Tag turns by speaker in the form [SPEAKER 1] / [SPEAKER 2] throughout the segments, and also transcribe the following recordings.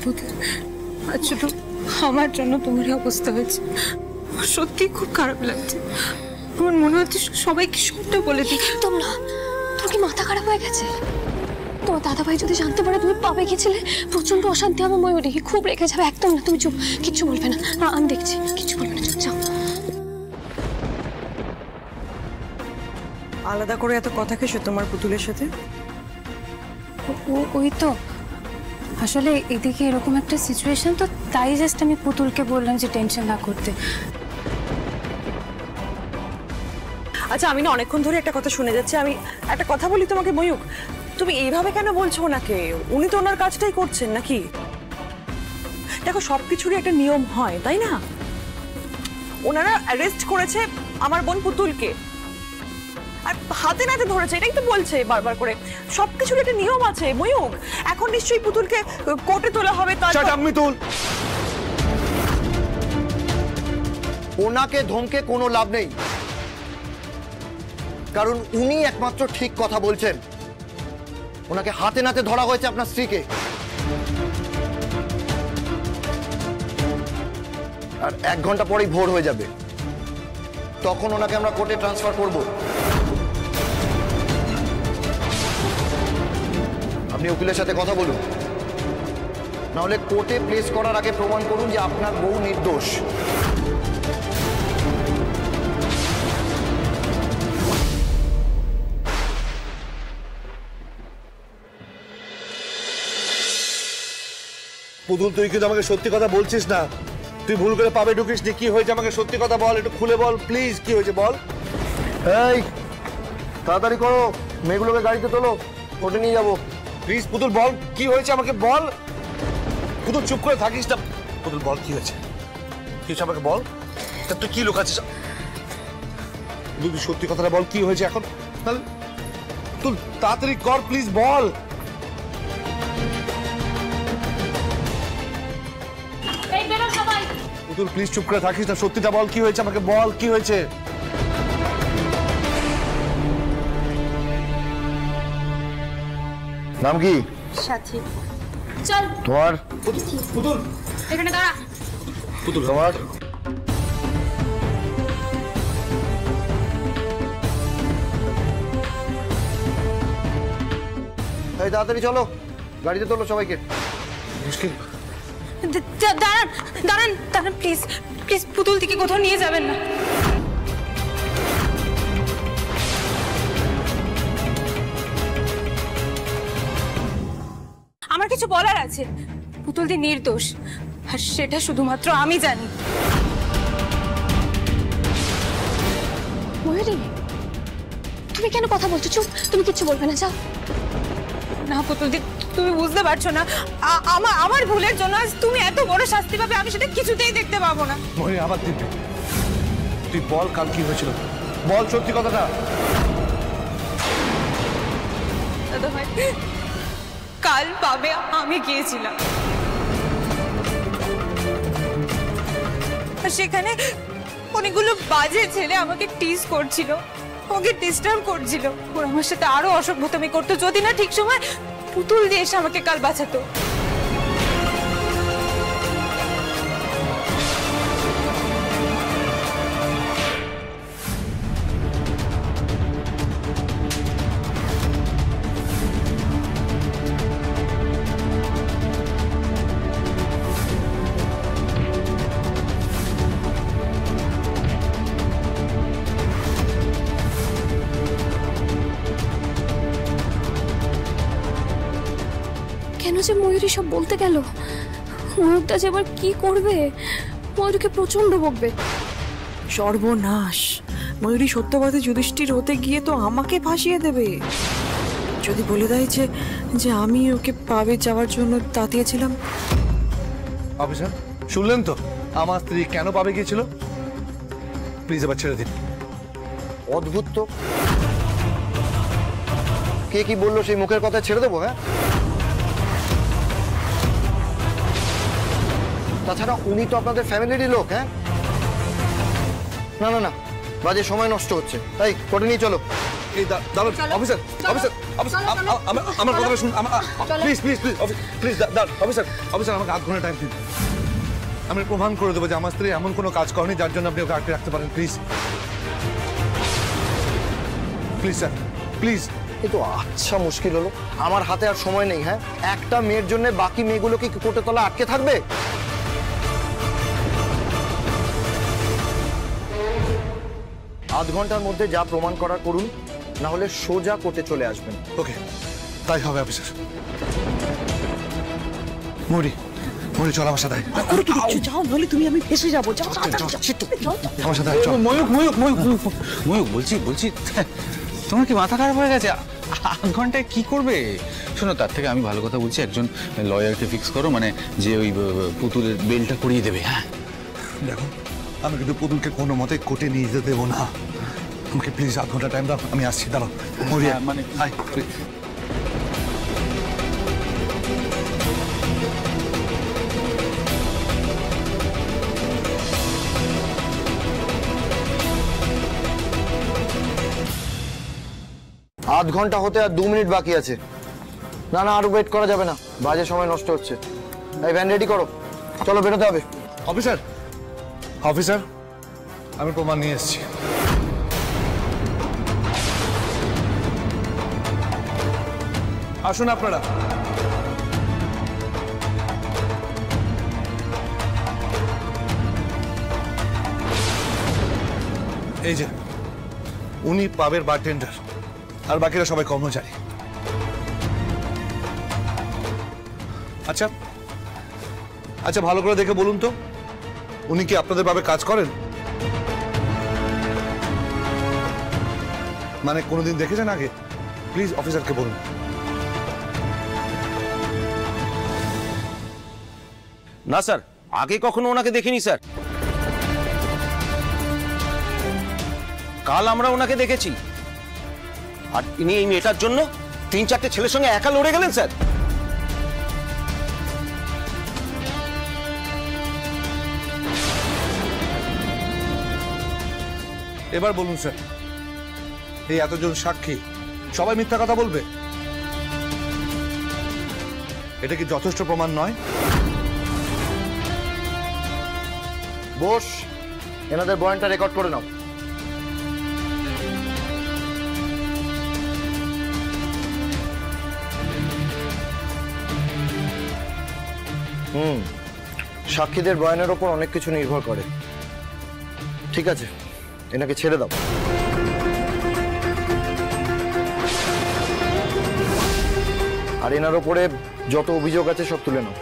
[SPEAKER 1] আজ শুধু আমার জন্য তোমার অবস্থা হয়েছে, সত্যি খুব খারাপ লাগছে। আমার মনে হচ্ছে সবাইকে সবটা বলে দিই।
[SPEAKER 2] তোমরা তোর কি মাথা খারাপ হয়ে গেছে? তোমার দাদাভাই যদি জানতে পারে তুমি পাবে গেছিলে, প্রচন্ড অশান্তি হবে। ময়ূরী খুব রেখে যাবে। একদম না, তুমি চুপ, কিচ্ছু বলবে না। আমি দেখছি, কিচ্ছু বলবে না, চুপ যাও।
[SPEAKER 3] আলাদা করে এত কথা কেসো তোমার পুতুলের সাথে?
[SPEAKER 1] ওই তো আসলে এদিকে এরকম একটা সিচুয়েশন, তো তাই জাস্ট আমি পুতুলকে বললাম যে টেনশন না করতে।
[SPEAKER 3] আচ্ছা, আমি না অনেকক্ষণ ধরে একটা কথা শুনে যাচ্ছি। আমি একটা কথা বলি তোমাকে ময়ূক, তুমি এইভাবে কেন বলছো ওনাকে? উনি তো ওনার কাজটাই করছেন নাকি? দেখো, সবকিছুরই একটা নিয়ম হয়, তাই না? ওনারা অ্যারেস্ট করেছে আমার বোন পুতুলকে, আর হাতে নাতে ধরেছে, এটাই তো বলছে বারবার করে। সবকিছুর একটা নিয়ম আছে ময়ূক। এখন নিশ্চয়ই পুতুলকে কোর্টে তোলা হবে।
[SPEAKER 4] মিতুল, ওনাকে ধমকে কোনো লাভ নেই, কারণ উনি একমাত্র ঠিক কথা বলছেন। ওনাকে হাতে নাতে ধরা হয়েছে আপনার স্ত্রীকে, আর 1 ঘন্টা পরেই ভোর হয়ে যাবে, তখন ওনাকে আমরা কোর্টে ট্রান্সফার করব। আপনি উকিলের সাথে কথা বলুন, নাহলে কোর্টে প্লেস করার আগে প্রমাণ করুন যে আপনার বউ নির্দোষ।
[SPEAKER 5] পুতুল, তুই কিন্তু আমাকে সত্যি কথা বলছিস না। তুই ভুল করে পাবে ঢুকিস নি। কি হয়েছে আমাকে সত্যি কথা বল, একটু খুলে বল প্লিজ। কি হয়েছে বল।
[SPEAKER 4] এই তাড়াতাড়ি করো, মেয়েগুলোকে গাড়িতে তোলো, কোর্টে নিয়ে যাবো।
[SPEAKER 5] প্লিজ পুতুল বল, কি হয়েছে আমাকে বল। পুতুল চুপ করে থাকিস না। পুতুল বল, কি হয়েছে, কি হয়েছে আমাকে বল। তুই কি লুকাচ্ছিস? তুই সত্যি কথাটা বল, কি হয়েছে এখন। তাহলে তুই তাড়াতাড়ি কর প্লিজ, বল। পুতুল প্লিজ চুপ করে থাকিস না, সত্যিটা বল, কি হয়েছে আমাকে বল, কি হয়েছে।
[SPEAKER 4] নাম কি?
[SPEAKER 2] সাথী। চল
[SPEAKER 4] তোমার?
[SPEAKER 5] পুতুল
[SPEAKER 2] এখানে দাঁড়া।
[SPEAKER 5] পুতুল
[SPEAKER 4] তোমার? এই তাড়াতাড়ি চলো, গাড়িতে তোলো সবাইকে।
[SPEAKER 5] মুশকিল।
[SPEAKER 1] দাঁড়ান দাঁড়ান দাঁড়ান, প্লিজ প্লিজ, পুতুল থেকে কোথাও নিয়ে যাবেন না। আমার কিছু বলার আছে। পুতুল দি নির্দোষ, আর সেটা শুধুমাত্র আমি জানি।
[SPEAKER 2] ময়ূরী, তুমি কেন কথা বলছো? চুপ, তুমি কিচ্ছু বলবে না, যাও।
[SPEAKER 1] না পুতুল দি, তুমি বুঝতে পারছো না, আমার ভুলের জন্য আজ তুমি এত বড় শাস্তি পাবে, আমি সেটা কিছুতেই দেখতে পাবো না।
[SPEAKER 5] মনে আবার দিবি। তুই বল কাল কি হয়েছিল, বল সত্যি কথাটা।
[SPEAKER 1] দাদা ভাই, কাল পাবে আমি গিয়েছিলাম, আর সেখানে অনেকগুলো বাজে ছেলে আমাকে টিজ করছিল, ওকে ডিস্টার্ব করছিল। ওরা আমার সাথে আরো অসভ্যতামি করতো, যদি না ঠিক সময় পুতুল দিয়ে এসে আমাকে কাল বাঁচাতো।
[SPEAKER 2] কেন যে ময়ূরী সব বলতে গেল? ময়ূরটা যে এবার কি করবে? ময়ূরীকে প্রচন্ড বকবে।
[SPEAKER 3] সর্বনাশ! ময়ূরী সত্যবাদী যুধিষ্ঠির হতে গিয়ে তো আমাকে ফাঁসিয়ে দেবে। যদি বলে দেয় যে আমি ওকে পাবে যাওয়ার জন্য তাতিয়েছিলাম।
[SPEAKER 5] অফিসার শুনলেন তো আমার স্ত্রী কেন পাবে গিয়েছিল? প্লিজ এবার ছেড়ে দিন।
[SPEAKER 4] অদ্ভুত তো, কে কি বললো সেই মুখের কথা ছেড়ে দেবো? হ্যাঁ, তাছাড়া উনি তো আপনাদের ফ্যামিলিরই লোক। হ্যাঁ, না না না, বাজে সময় নষ্ট হচ্ছে, তাই কোর্টে নিয়ে চলো।
[SPEAKER 5] এই দাঁড়ান অফিসার অফিসার অফিসার আমার কথাটা শুনুন please please please please officer officer আমাকে আধ ঘন্টা টাইম দিন আমি প্রমাণ করে দেবো যে আমার স্ত্রী এমন কোনো কাজ করেনি যার জন্য আপনি ওকে আটকে রাখতে পারেন প্লিজ প্লিজ স্যার প্লিজ।
[SPEAKER 4] এ তো আচ্ছা মুশকিল হলো, আমার হাতে আর সময় নেই। হ্যাঁ, একটা মেয়ের জন্য বাকি মেয়েগুলো কি কোর্টের তলায় আটকে থাকবে? আধ ঘন্টার মধ্যে যা প্রমাণ করার করুন, না হলে সোজা কোর্টে চলে আসবেন।
[SPEAKER 5] ওকে, তাই হবে অফিসার। মৌরি মৌরি চল আমার সাথে
[SPEAKER 3] যাও, নইলে তুমি আমি ফেসে যাবো। যাও
[SPEAKER 5] আমার সাথে চল।
[SPEAKER 6] ময়ূক ময়ূক ময়ূক ময়ূক বলছি তোমার কি মাথা খারাপ হয়ে গেছে? আধ ঘন্টায় কি করবে? শোনো, তার থেকে আমি ভালো কথা বলছি, একজন লয়ারকে ফিক্স করো, মানে যে ওই পুতুলের বেলটা করিয়ে দেবে। হ্যাঁ
[SPEAKER 5] দেখো, আমি কিন্তু পুতুলকে কোনো মতে কোর্টে নিয়ে যেতে দেবো না। আমাকে প্লিজ আধ ঘন্টা টাইম দাও, আমি আসছি। দাঁড়াও মরিয়া,
[SPEAKER 6] মানে
[SPEAKER 5] আয় প্লিজ।
[SPEAKER 4] আধ ঘন্টা হতে আর 2 মিনিট বাকি আছে। না না, আর ওয়েট করা যাবে না, বাজে সময় নষ্ট হচ্ছে। এই ভ্যান রেডি করো, চলো বেরোতে হবে।
[SPEAKER 5] অফিসার অফিসার আমি প্রমাণ নিয়ে এসেছি। আসুন আপনারা। এই যে উনি পাবের বারটেন্ডার, আর বাকিরা সবাই কর্মচারী। আচ্ছা আচ্ছা, ভালো করে দেখে বলুন তো, উনি কি আপনাদের ভাবে কাজ করেন? মানে কোনোদিন দেখেছেন আগে? প্লিজ অফিসারকে বলুন।
[SPEAKER 7] না স্যার, আগে কখনো ওনাকে দেখিনি স্যার। কাল আমরা ওনাকে দেখেছি, আর ইনি এই মেয়েটার জন্য 3-4টে ছেলের সঙ্গে একা লড়ে গেলেন স্যার।
[SPEAKER 5] এবার বলুন স্যার, এই এতজন সাক্ষী সবাই মিথ্যা কথা বলবে? এটা কি যথেষ্ট প্রমাণ নয়?
[SPEAKER 4] বস, এনাদের বয়ানটা রেকর্ড করে নাও। সাক্ষীদের বয়ানের ওপর অনেক কিছু নির্ভর করে। ঠিক আছে, এনাকে ছেড়ে দাও। আর এনার ওপরে যত অভিযোগ আছে সব তুলে নাও।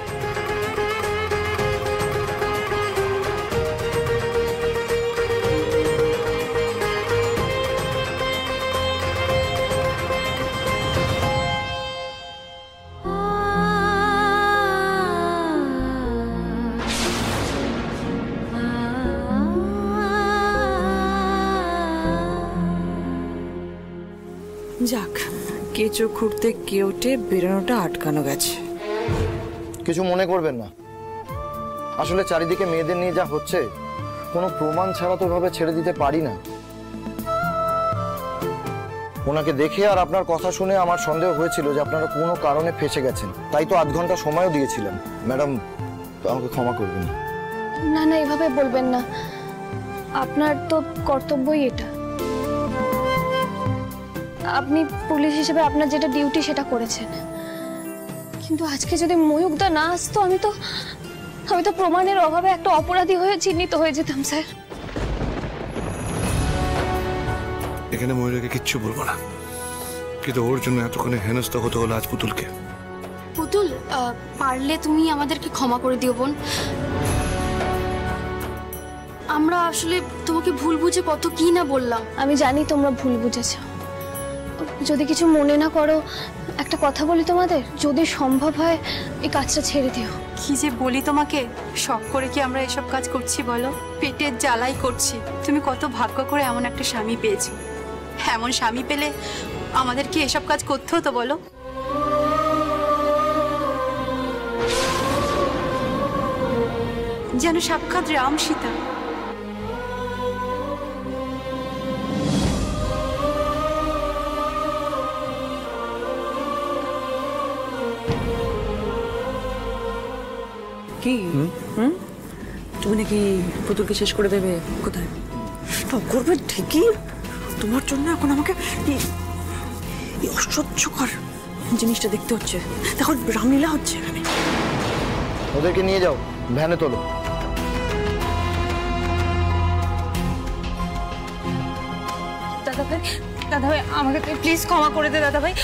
[SPEAKER 3] যাক, কেঁচো খুঁড়তে কেউটে বেরোনোটা আটকানো গেছে।
[SPEAKER 4] কিছু মনে করবেন না, আসলে চারিদিকে মেয়েদের নিয়ে যা হচ্ছে, কোনো প্রমাণ ছাড়া তো এভাবে ছেড়ে দিতে পারি না। ওনাকে দেখে আর আপনার কথা শুনে আমার সন্দেহ হয়েছিল যে আপনারা কোনো কারণে ফেঁসে গেছেন, তাই তো আধ ঘন্টা সময়ও দিয়েছিলেন। ম্যাডাম, আমাকে ক্ষমা করবেন।
[SPEAKER 2] না না, এভাবে বলবেন না, আপনার তো কর্তব্যই এটা। আপনি পুলিশ হিসেবে আপনার যেটা ডিউটি সেটা করেছেন, কিন্তু আজকে যদি ময়ূকদা না আসতো, আমি তো প্রমাণের অভাবে একটা অপরাধী হয়ে চিহ্নিত হয়ে যেতাম স্যার।
[SPEAKER 5] এখানে ময়ূরকে কিচ্ছু বলবো না, কিন্তু ওর জন্য এতক্ষণে হেনস্থা হতে হলো আজ পুতুলকে।
[SPEAKER 8] পুতুল, পারলে তুমি আমাদেরকে ক্ষমা করে দিও বোন। আমরা আসলে তোমাকে ভুল বুঝে কত কি না বললাম।
[SPEAKER 2] আমি জানি তোমরা ভুল বুঝেছ, যদি কিছু মনে না করো একটা কথা বলি তোমাদের, যদি সম্ভব হয় এই কাজটা ছেড়ে দিও।
[SPEAKER 9] কি যে বলি তোমাকে, শখ করে কি আমরা এসব কাজ করছি বলো? পেটের জ্বালাই করছি। তুমি কত ভাগ্য করে এমন একটা স্বামী পেয়েছো। এমন স্বামী পেলে আমাদের কি এসব কাজ করতে হতো বলো? যেন সাক্ষাৎ রাম সীতা।
[SPEAKER 3] কি হুম তুমি নাকি পুতুলকে শেষ করে দেবে? কোথায় সব করবে ঠিকই, তোমার জন্য এখন আমাকে এই অসহ্যকর জিনিসটা দেখতে হচ্ছে। তখন রামলীলা হচ্ছে এখানে।
[SPEAKER 4] ওদেরকে নিয়ে যাও, ভ্যানে তোলো।
[SPEAKER 1] দাদা ভাই আমাকে প্লিজ ক্ষমা করে দে দাদা ভাই।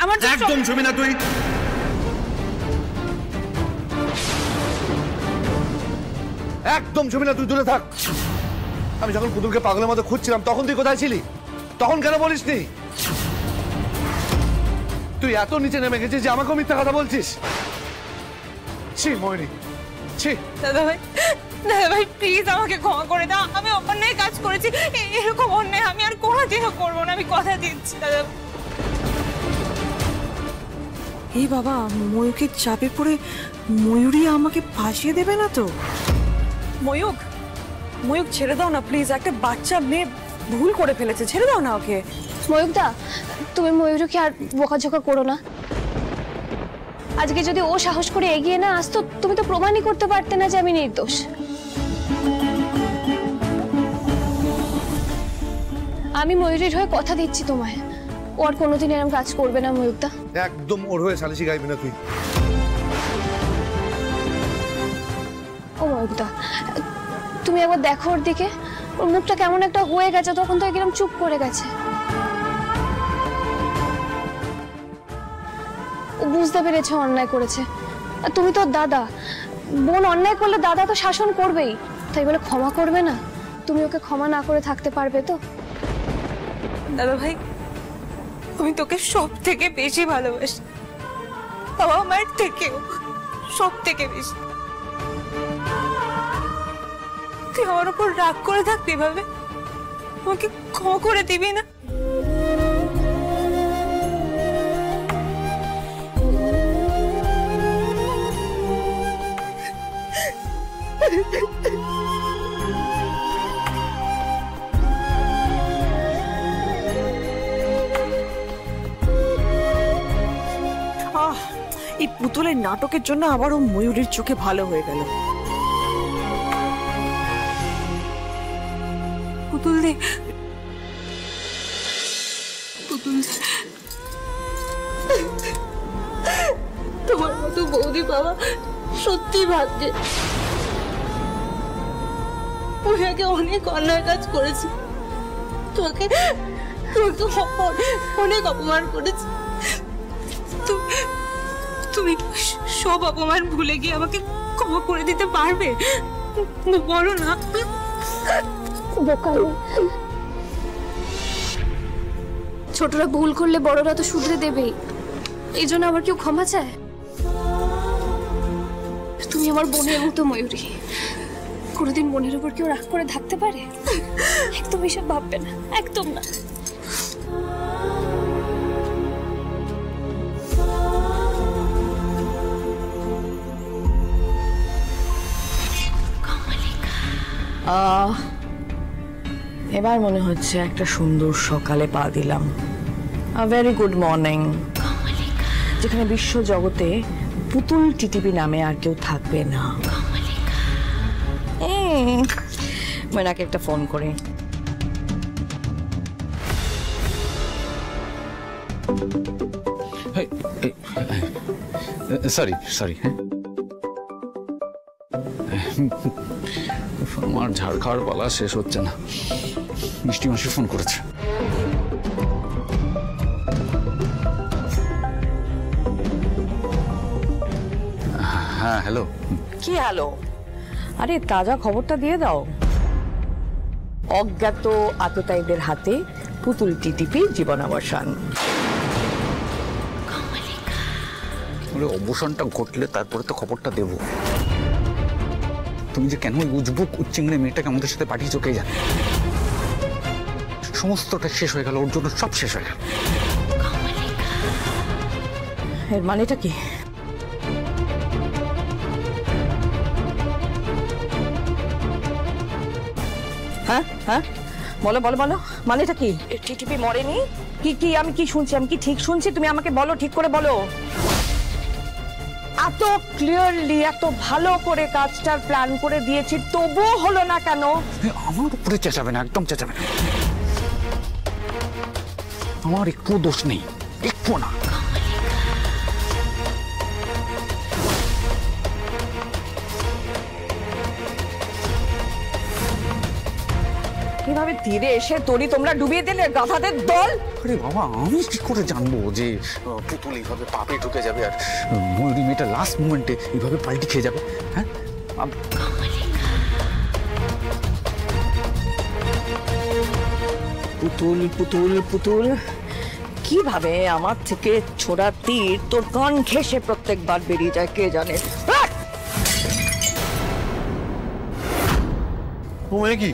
[SPEAKER 1] আমার
[SPEAKER 5] একদম ছবি না তুই। একদম ছবি না, তুই দূরে থাক। আমি যখন পুতুলকে পাগলের মতো খুঁজছিলাম তখন তুই কোথায় ছিলি? তখন কেন বলিসনি? তুই এত নিচে নেমে গেছিস যে আমাকেও মিথ্যা কথা বলছিস। ছি ময়ূরী, ছি।
[SPEAKER 1] দাদা ভাই প্লিজ আমাকে ক্ষমা করে দাও। আমি অন্যায় কাজ করেছি, এরকম অন্যায় আমি আর কোনোদিনও করবো না, আমি কথা দিচ্ছি দাদা।
[SPEAKER 3] এই বাবা, ময়ূরকে চাপে পড়ে ময়ূরী আমাকে ফাঁসিয়ে দেবে না তো? ময়ূক ছেড়ে দাও না প্লিজ, একটা বাচ্চা মেয়ে ভুল করে ফেলেছে, ছেড়ে দাও না ওকে।
[SPEAKER 2] ময়ূকদা, তুমি ময়ূরকে আর বকাঝকা করো না। আজকে যদি ও সাহস করে এগিয়ে না আসতো, তুমি তো প্রমাণই করতে পারতে না যে আমি নির্দোষ। আমি ময়ূরীর হয়ে কথা দিচ্ছি তোমায়, ও আর কোনোদিন এরকম কাজ করবে না। ময়ূকদা,
[SPEAKER 5] একদম ওর হয়ে সালিশি গাইবি না তুই।
[SPEAKER 2] ও ময়ূকদা, তুমি একবার দেখো ওর দিকে, ওর মুখটা কেমন একটা হয়ে গেছে, তখন তো একদম চুপ করে গেছে। ও বুঝতে পেরেছে অন্যায় করেছে। আর তুমি তো দাদা, বোন অন্যায় করলে দাদা তো শাসন করবেই, তাই বলে ক্ষমা করবে না? তুমি ওকে ক্ষমা না করে থাকতে পারবে তো?
[SPEAKER 1] দাদা ভাই, আমি তোকে সব থেকে বেশি ভালোবাসি, বাবা মায়ের থেকেও সব থেকে বেশি। তুই আমার উপর রাগ করে থাকবি ভাবে, আমাকে ক্ষমা করে দিবি না?
[SPEAKER 3] এই পুতুলের নাটকের জন্য আবারও ময়ূরীর চোখে ভালো হয়ে গেল।
[SPEAKER 1] পুতুল দে, পুতুল তোমার মতো বৌদি বাবা সত্যি ভাগ্যে। ওই আগে অনেক অন্যায় কাজ করেছি, তোমাকে অনেক অপমান করেছি। তুমি সব অপমান ভুলে গিয়ে আমাকে ক্ষমা করে দিতে পারবে? বলো না।
[SPEAKER 2] ছোটরা ভুল করলে বড়রা তো শুধরে দেবেই, এই জন্য আবার কেউ ক্ষমা চায়? তুমি আমার বোনের মতো ময়ূরী, কোনোদিন বোনের উপর কেউ রাগ করে থাকতে পারে? একদম এসব ভাববে না, একদম না।
[SPEAKER 3] এবার মনে হচ্ছে একটা সুন্দর সকালে পা দিলাম। ভেরি গুড মর্নিং, যেখানে বিশ্ব জগতে পুতুল টিটিপি নামে আর কেউ থাকবে না। ময়নাকে একটা ফোন করে।
[SPEAKER 6] সরি হ্যাঁ, আমার ঝাড় খাওয়ার পালা শেষ হচ্ছে না। মিষ্টি মাসি ফোন করেছে। হ্যাঁ হ্যালো।
[SPEAKER 3] কি হ্যালো? আরে তাজা খবরটা দিয়ে দাও। অজ্ঞাত আততায়ীদের হাতে পুতুল টিটিপি জীবনাবসান।
[SPEAKER 6] অবসানটা ঘটলে তারপরে তো খবরটা দেব। তুমি যে কেন উজবুক উচ্চিংড়ে মেয়েটাকে আমাদের সাথে পাঠিয়েছো কে জানে। সমস্তটা শেষ হয়ে গেল, ওর জন্য সব শেষ হয়ে গেল।
[SPEAKER 3] এর মানেটা কি? হ্যাঁ হ্যাঁ, বলো বলো বলো, মানেটা কি? টিটিপি মরেনি? কি কি আমি কি শুনছি? আমি কি ঠিক শুনছি? তুমি আমাকে বলো, ঠিক করে বলো। এত ক্লিয়ারলি এত ভালো করে কাজটার প্ল্যান করে দিয়েছি, তবুও হলো না কেন?
[SPEAKER 6] আমার উপরে চেঁচাবে না, একদম চেঁচাবে না। আমার একটু দোষ নেই, একটু না।
[SPEAKER 3] কিভাবে তীরে এসে তরি তোমরা ডুবিয়ে দিলে গাধাদের দল?
[SPEAKER 6] আরে বাবা, আমি কি করে জানবো যে পুতুল এইভাবে পাপে ঢুকে যাবে আর ময়ূরী মেয়েটা লাস্ট মোমেন্টে এইভাবে পাল্টি খেয়ে যাবে? হ্যাঁ,
[SPEAKER 3] পুতুল পুতুল পুতুল, কিভাবে আমার থেকে ছোড়া তীর তোর কান ঘেঁষে প্রত্যেকবার বেরিয়ে যায় কে জানে।
[SPEAKER 5] ও মানে কি,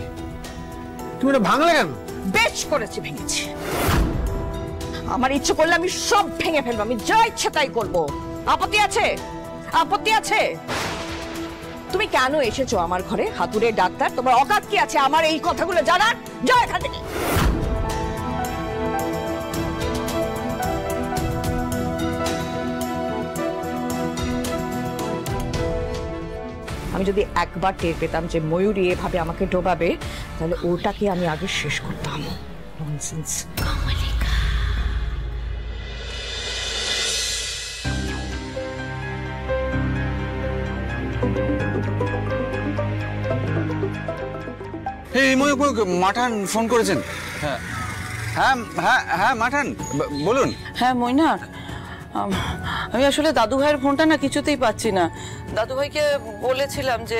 [SPEAKER 5] তুমি এটা ভাঙলে কেন?
[SPEAKER 3] বেশ করেছি, ভেঙেছি। আমার ইচ্ছে করলে আমি সব ভেঙে ফেলবো, আমি যা ইচ্ছে তাই করবো। আপত্তি আছে? আপত্তি আছে? তুমি কেন এসেছো আমার ঘরে হাতুড়ের ডাক্তার? তোমার অকাত কি আছে আমার এই কথাগুলো জানার? যাও এখান থেকে। আমি যদি একবার টের পেতাম যে ময়ূরী এভাবে আমাকে ডোবাবে, তাহলে ওটাকে আমি আগে শেষ করতাম। ননসেন্স।
[SPEAKER 6] এই ময়ূক, মাঠান ফোন করেছেন? হ্যাঁ হ্যাঁ হ্যাঁ হ্যাঁ মাঠান বলুন।
[SPEAKER 10] হ্যাঁ মৈনাক, আমি আসলে দাদু ভাইয়ের ফোনটা না কিছুতেই পাচ্ছি না। দাদু ভাইকে বলেছিলাম যে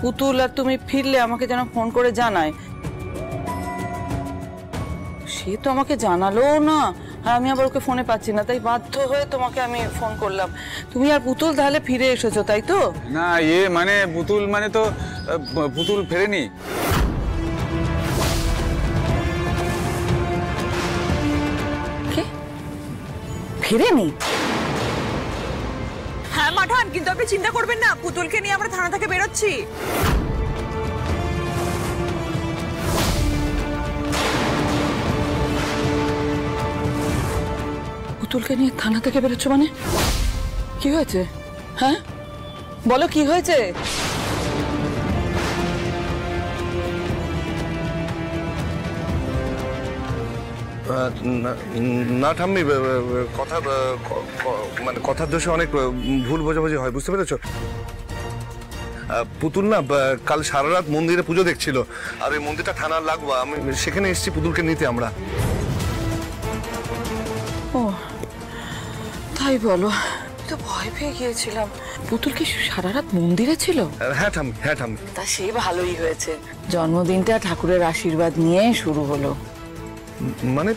[SPEAKER 10] পুতুল আর তুমি ফিরলে আমাকে যেন ফোন করে জানায়। সে তো আমাকে জানালো না, আর আমি আবার ওকে ফোনে পাচ্ছি না, তাই বাধ্য হয়ে তোমাকে আমি ফোন করলাম। তুমি আর পুতুল তাহলে ফিরে এসেছো, তাই তো?
[SPEAKER 6] না, মানে পুতুল মানে তো পুতুল ফেরেনি।
[SPEAKER 3] ফিরেনি?
[SPEAKER 1] হ্যাঁ মাঠান, কিন্তু আপনি চিন্তা করবেন না, পুতুলকে নিয়ে আমরা থানা থেকে বেরোচ্ছি।
[SPEAKER 10] পুতুলকে নিয়ে থানা থেকে বেরোচ্ছ মানে? কি হয়েছে? হ্যাঁ বলো, কি হয়েছে?
[SPEAKER 5] না ঠাম্মি, কথা মানে কথার দোষে অনেক ভুল বোঝাবুঝি হয়, বুঝতে পেরেছো? পুতুল না কাল সারা রাত মন্দিরে পুজো দেখছিল, আর ওই মন্দিরটা থানার লাগোয়া, আমি সেখানে এসেছি পুতুলকে নিতে আমরা।
[SPEAKER 10] ও তাই বলো, তো ভয় পেয়ে গিয়েছিলাম। পুতুল কি সারা রাত মন্দিরে ছিল?
[SPEAKER 5] হ্যাঁ ঠাম্মি, হ্যাঁ ঠাম্মি।
[SPEAKER 10] তা সে ভালোই হয়েছে, জন্মদিনটা ঠাকুরের আশীর্বাদ নিয়ে শুরু হলো।
[SPEAKER 5] মানে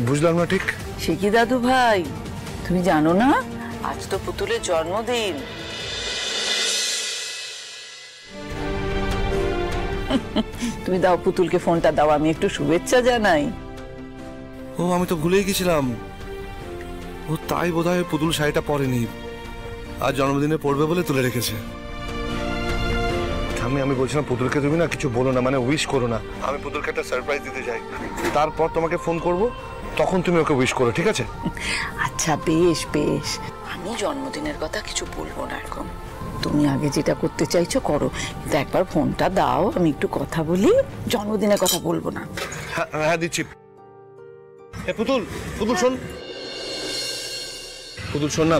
[SPEAKER 5] বুঝলাম না ঠিক।
[SPEAKER 10] সে কি দাদু ভাই, তুমি জানো না আজ তো পুতুলের জন্মদিন? তুমি দাও পুতুলকে ফোনটা দাও, আমি একটু শুভেচ্ছা জানাই।
[SPEAKER 5] ও আমি তো ভুলেই গেছিলাম। ও তাই বোধহয় পুতুল শাড়িটা পরেনি, আর জন্মদিনে পড়বে বলে তুলে রেখেছে। আমি বলছিলাম পুতুলকে তুমি না কিছু বলো না, মানে উইশ করো না। আমি পুতুলকে একটা সারপ্রাইজ দিতে চাই, তারপর তোমাকে ফোন করব, তখন তুমি ওকে উইশ করো, ঠিক আছে?
[SPEAKER 10] আচ্ছা বেশ বেশ, আমি জন্মদিনের কথা কিছু বলবো না এখন। তুমি আগে যেটা করতে চাইছো করো, কিন্তু একবার ফোনটা দাও, আমি একটু কথা বলি। জন্মদিনের কথা বলবো না।
[SPEAKER 5] হ্যাঁ হ্যাঁ দিচ্ছি। পুতুল, পুতুল শোন, পুতুল শোন না,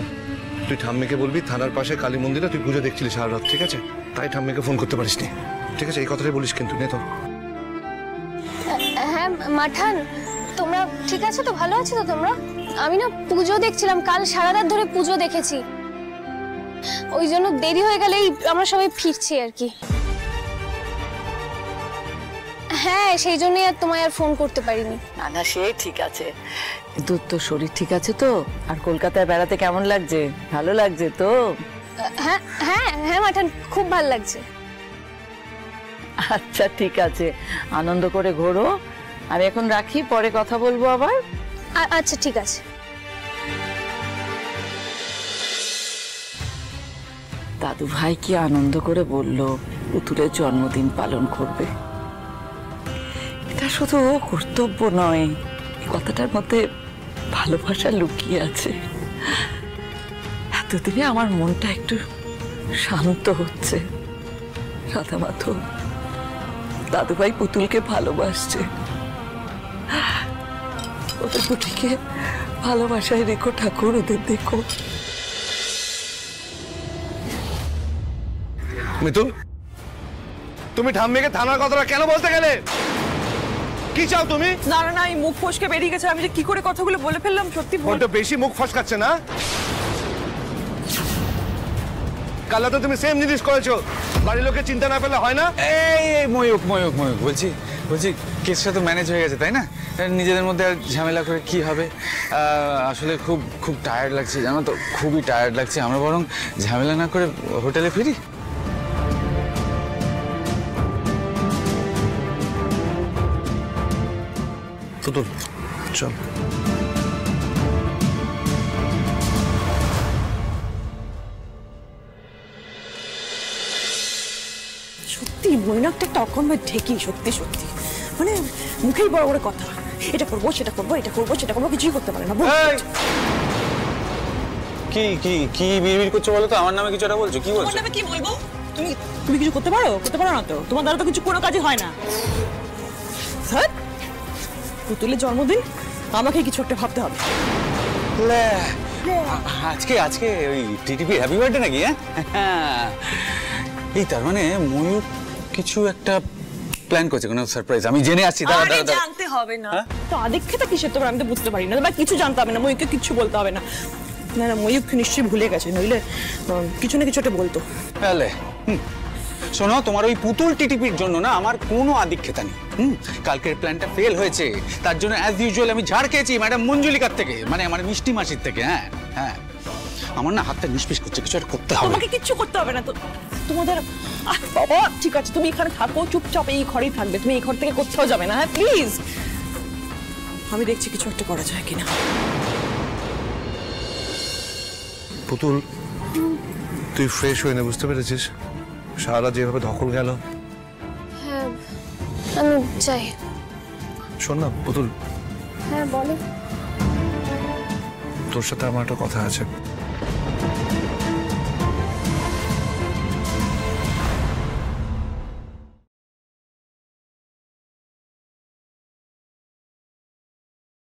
[SPEAKER 5] তুই ঠাম্মিকে বলবি থানার পাশে কালী মন্দিরে তুই পুজো দেখছিলি সারা রাত, ঠিক আছে? তাই ঠাম্মিকে ফোন করতে পারিস নি, ঠিক আছে? এই কথাটাই বলিস কিন্তু, নে তো।
[SPEAKER 2] হ্যাঁ মাঠান, তোমরা ঠিক আছো তো? ভালো আছো তো তোমরা? আমি না পুজো দেখছিলাম, কাল সারা রাত ধরে পুজো দেখেছি, ওই জন্য দেরি হয়ে গেলেই আমরা সবাই ফিরছি আর কি। হ্যাঁ সেই জন্যই আর তোমায় আর ফোন করতে পারিনি।
[SPEAKER 10] না না সে ঠিক আছে, কিন্তু তোর শরীর ঠিক আছে তো? আর কলকাতায় বেড়াতে কেমন লাগছে? ভালো লাগছে তো?
[SPEAKER 2] হ্যাঁ হ্যাঁ হ্যাঁ মাঠান, খুব ভালো লাগছে।
[SPEAKER 10] আচ্ছা ঠিক আছে, আনন্দ করে ঘোরো। আমি এখন রাখি, পরে কথা বলবো আবার।
[SPEAKER 2] আচ্ছা ঠিক আছে।
[SPEAKER 10] দাদু ভাই কি আনন্দ করে বললো পুতুলের জন্মদিন পালন করবে। এটা শুধু কর্তব্য নয়, এই কথাটার মধ্যে ভালোবাসা লুকিয়ে আছে। এতদিনে আমার মনটা একটু শান্ত হচ্ছে। রাধা মাধব, দাদুভাই পুতুলকে ভালোবাসছে। ওদের দুটিকে ভালোবাসায় রেখো ঠাকুর, ওদের দেখো।
[SPEAKER 5] মিতুল, তুমি ঠাম্মিকে থানার কথাটা কেন বলতে গেলে? কি চাও তুমি?
[SPEAKER 3] না না না, এই মুখ ফসকে বেরিয়ে গেছে, আমি যে কি করে কথাগুলো বলে ফেললাম, সত্যি ভুল।
[SPEAKER 5] বড্ড বেশি মুখ ফসকাচ্ছে না? কাল তো তুমি সেম জিনিস করেছো, বাড়ির লোকে চিন্তা না পেলে হয় না?
[SPEAKER 6] এই ময়ূক ময়ূক ময়ূক বলছি কেসটা তো ম্যানেজ হয়ে গেছে তাই না? নিজেদের মধ্যে আর ঝামেলা করে কি হবে? আসলে খুব খুব টায়ার্ড লাগছে জানো তো, খুবই টায়ার্ড লাগছে। আমরা বরং ঝামেলা না করে হোটেলে ফিরি।
[SPEAKER 5] পুতুল চল।
[SPEAKER 3] সত্যি মৈনাকটা একটা অকম্য ঠেকি, সত্যি সত্যি মানে মুখেই বড় বড় কথা, এটা করবো সেটা করবো, এটা করবো সেটা করবো, কিছুই করতে পারে না।
[SPEAKER 6] কি কি কি বিড়বিড় করছো বলো তো? আমার নামে কিছু একটা বলছো, কি বলছো?
[SPEAKER 3] তোমার নামে কি বলবো? তুমি কিছু করতে পারো? করতে পারো না তো, তোমার দ্বারা তো কিছু কোনো কাজই হয় না। স্যার, পুতুলের জন্মদিন, আমাকে কিছু একটা ভাবতে হবে।
[SPEAKER 6] আজকে আজকে ওই টিটিপি হ্যাপি বার্থডে নাকি? হ্যাঁ, এই তার মানে ময়ূর কিছু একটা প্ল্যান করছে, কোনো সারপ্রাইজ। আমি জেনে আসছি।
[SPEAKER 3] আরে জানতে হবে না তো, আদিক্ষেতা কিসের তোমার, আমি তো বুঝতে পারি না। বা কিছু জানতে হবে না, ময়ূরকে কিছু বলতে হবে না। না না, ময়ূর নিশ্চয়ই ভুলে গেছে, নইলে কিছু না কিছু একটা বলতো।
[SPEAKER 6] তাহলে শোনো, তোমার ওই পুতুল টিটিপির জন্য না আমার কোনো আদিক্ষেতা নেই। কালকের প্ল্যানটা ফেল হয়েছে, তার জন্য অ্যাজ ইউজুয়াল আমি ঝাড় খেয়েছি ম্যাডাম মঞ্জুলিকার থেকে, মানে আমার মিষ্টি মাসির থেকে। হ্যাঁ হ্যাঁ, আমার না হাতটা নিষ্পিস করছে, কিছু একটা করতে হবে।
[SPEAKER 3] তোমাকে কিচ্ছু করতে হবে না তো, তোমাদের বাবা ঠিক আছে, তুমি এখানে থাকো চুপচাপ, এই ঘরেই থাকবে, তুমি এই ঘর থেকে কোথাও যাবে না। হ্যাঁ প্লিজ, আমি দেখছি কিছু একটা করা যায় কিনা।
[SPEAKER 5] পুতুল, তুই ফ্রেশ হয়ে নে, বুঝতে পেরেছিস? সারা যেভাবে ধকল গেল।
[SPEAKER 2] হ্যাঁ আমি যাই।
[SPEAKER 5] শোন না পুতুল,
[SPEAKER 2] হ্যাঁ বলো।
[SPEAKER 5] তোর সাথে আমার একটা কথা আছে।